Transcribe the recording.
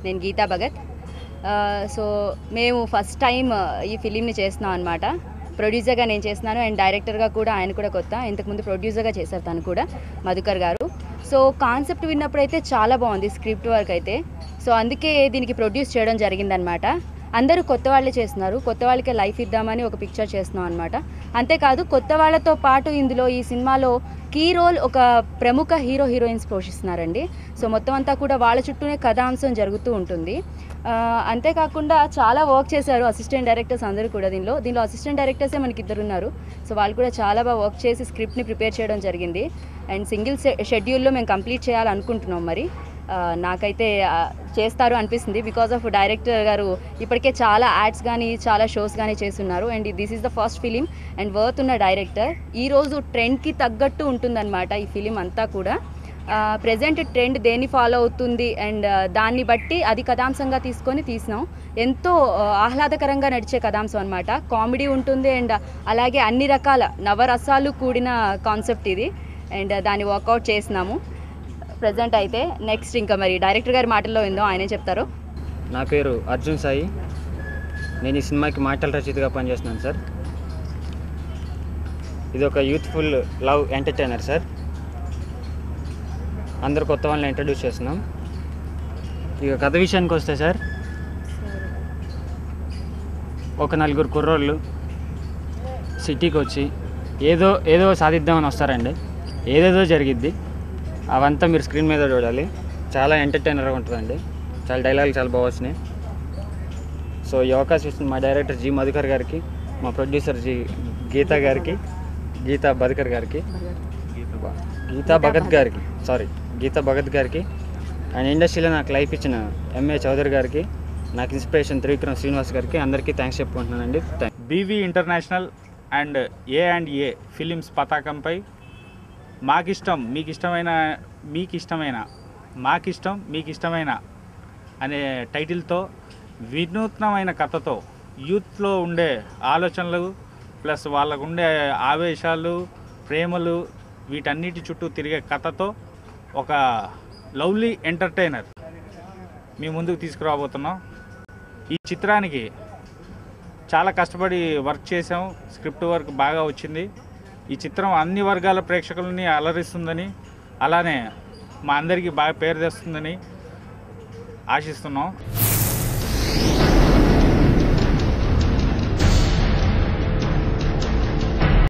నేను గీతా భగత్. సో మేము first time ఈ ఫిలింని చేస్తున్నాం అనమాట. ప్రొడ్యూసర్గా నేను చేస్తున్నాను అండ్ డైరెక్టర్గా కూడా ఆయన కూడా కొత్త. ఇంతకుముందు ప్రొడ్యూసర్గా చేశారు తను కూడా, మధుకర్ గారు. సో కాన్సెప్ట్ విన్నప్పుడైతే చాలా బాగుంది స్క్రిప్ట్ వర్క్ అయితే. సో అందుకే దీనికి ప్రొడ్యూస్ చేయడం జరిగిందనమాట. అందరూ కొత్త వాళ్ళే చేస్తున్నారు, కొత్త వాళ్ళకే లైఫ్ ఇద్దామని ఒక పిక్చర్ చేస్తున్నాం అనమాట. అంతేకాదు కొత్త వాళ్ళతో పాటు ఇందులో ఈ సినిమాలో కీ రోల్ ఒక ప్రముఖ హీరోయిన్స్ పోషిస్తున్నారండి. సో మొత్తం అంతా కూడా వాళ్ళ చుట్టూనే కథాంశం జరుగుతూ ఉంటుంది. అంతేకాకుండా చాలా వర్క్ చేశారు అసిస్టెంట్ డైరెక్టర్స్ అందరూ కూడా. దీనిలో అసిస్టెంట్ డైరెక్టర్సే మనకి 2 ఉన్నారు. సో వాళ్ళు కూడా చాలా బాగా వర్క్ చేసి స్క్రిప్ట్ని ప్రిపేర్ చేయడం జరిగింది. అండ్ సింగిల్ షెడ్యూల్లో మేము కంప్లీట్ చేయాలనుకుంటున్నాం. మరి నాకైతే చేస్తారు అనిపిస్తుంది. బికాజ్ ఆఫ్ డైరెక్టర్ గారు ఇప్పటికే చాలా యాడ్స్ కానీ చాలా షోస్ కానీ చేస్తున్నారు. And this is the first film and worth ఉన్న డైరెక్టర్. ఈరోజు ట్రెండ్కి తగ్గట్టు ఉంటుందన్నమాట ఈ ఫిలిం అంతా కూడా. ప్రజెంట్ ట్రెండ్ దేన్ని ఫాలో అవుతుంది అండ్ దాన్ని బట్టి అది కథాంశంగా తీసుకొని తీసినాం. ఎంతో ఆహ్లాదకరంగా నడిచే కథాంశం అనమాట. కామెడీ ఉంటుంది అండ్ అలాగే అన్ని రకాల నవరసాలు కూడిన కాన్సెప్ట్ ఇది. అండ్ దాన్ని వర్కౌట్ చేసినాము ప్రజెంట్ అయితే. నెక్స్ట్ ఇంకా మరి డైరెక్టర్ గారి మాటల్లో ఏందో ఆయనే చెప్తారు. నా పేరు అర్జున్ సాయి. నేను ఈ సినిమాకి మాటల రచయితగా పనిచేస్తున్నాను సార్. ఇది ఒక యూత్ఫుల్ లవ్ ఎంటర్టైనర్ సార్. అందరు కొత్త వాళ్ళని ఇంట్రడ్యూస్ చేస్తున్నాం. ఇక కథ విషయానికి వస్తే సార్, ఒక 4 కుర్రోళ్ళు సిటీకి వచ్చి ఏదో సాధిద్దామని వస్తారండి. ఏదేదో జరిగిద్ది. అవంతా మీరు స్క్రీన్ మీద చూడాలి. చాలా ఎంటర్టైనర్గా ఉంటుందండి. చాలా డైలాగులు చాలా బాగా వచ్చినాయి. సో ఈ అవకాశం ఇస్తుంది మా డైరెక్టర్ జి మధుకర్ గారికి, మా ప్రొడ్యూసర్ గీతా భగత్ గారికి అండ్ ఇండస్ట్రీలో నాకు లైఫ్ ఇచ్చిన ఎంఏ చౌదరి గారికి, నాకు ఇన్స్పిరేషన్ త్రివిక్రమ్ శ్రీనివాస్ గారికి అందరికీ థ్యాంక్స్ చెప్పుకుంటున్నానండి. BV international and A films పతాకంపై మాకిష్టం మీకిష్టమైన అనే టైటిల్తో వినూత్నమైన కథతో యూత్లో ఉండే ఆలోచనలు ప్లస్ వాళ్ళకు ఉండే ఆవేశాలు, ప్రేమలు, వీటన్నిటి చుట్టూ తిరిగే కథతో ఒక లవ్లీ ఎంటర్టైనర్ మీ ముందుకు తీసుకురాబోతున్నాం. ఈ చిత్రానికి చాలా కష్టపడి వర్క్ చేసాం. స్క్రిప్ట్ వర్క్ బాగా వచ్చింది. ఈ చిత్రం అన్ని వర్గాల ప్రేక్షకులని అలరిస్తుందని, అలానే మా అందరికీ బాగా పేరు తెస్తుందని ఆశిస్తున్నాం.